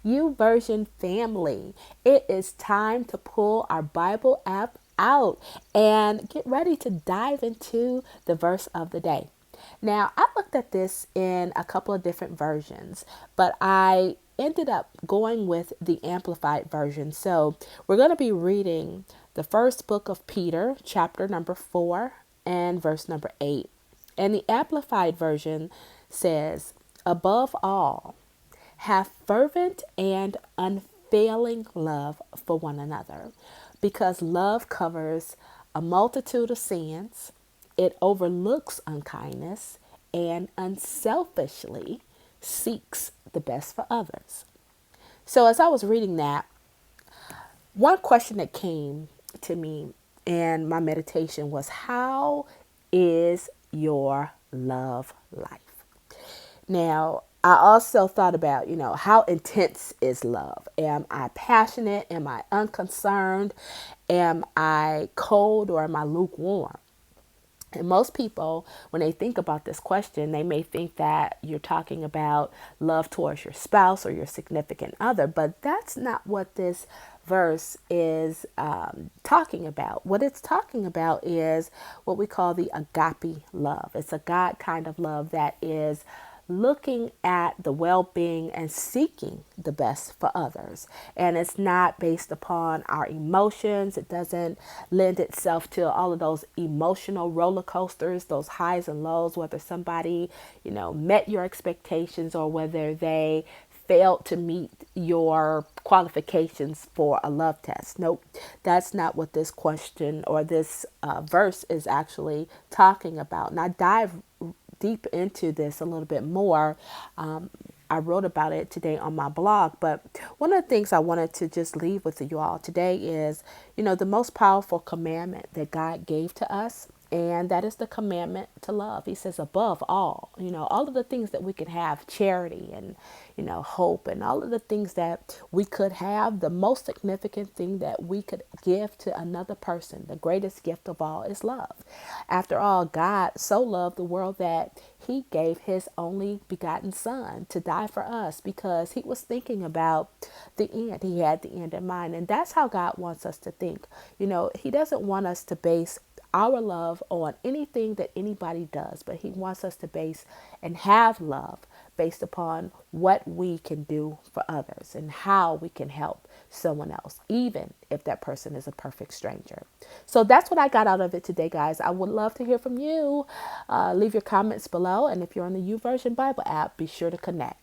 YouVersion family. It is time to pull our Bible app out and get ready to dive into the verse of the day. Now, I looked at this in a couple of different versions, but I ended up going with the Amplified version. So, we're going to be reading the first book of Peter, chapter number 4 and verse number 8. And the Amplified version says, above all, have fervent and unfailing love for one another, because love covers a multitude of sins, it overlooks unkindness, and unselfishly seeks the best for others. So, as I was reading that, one question that came to me in my meditation was, how is your love life? Now, I also thought about, how intense is love? Am I passionate? Am I unconcerned? Am I cold or am I lukewarm? And most people, when they think about this question, they may think that you're talking about love towards your spouse or your significant other, but that's not what this verse is talking about. What it's talking about is what we call the agape love. It's a God kind of love that is looking at the well-being and seeking the best for others. And it's not based upon our emotions. It doesn't lend itself to all of those emotional roller coasters, those highs and lows, whether somebody, met your expectations or whether they failed to meet your qualifications for a love test. Nope, that's not what this question or this verse is actually talking about. And I dive deep into this a little bit more. I wrote about it today on my blog, but one of the things I wanted to just leave with you all today is, the most powerful commandment that God gave to us, and that is the commandment to love. He says, above all, all of the things that we can have, charity and, hope and all of the things that we could have, the most significant thing that we could give to another person, the greatest gift of all is love. After all, God so loved the world that he gave his only begotten son to die for us because he was thinking about the end. He had the end in mind. And that's how God wants us to think. He doesn't want us to base our love on anything that anybody does, but he wants us to base and have love based upon what we can do for others and how we can help someone else, even if that person is a perfect stranger. So that's what I got out of it today, guys. I would love to hear from you. Leave your comments below. And if you're on the YouVersion Bible app, be sure to connect.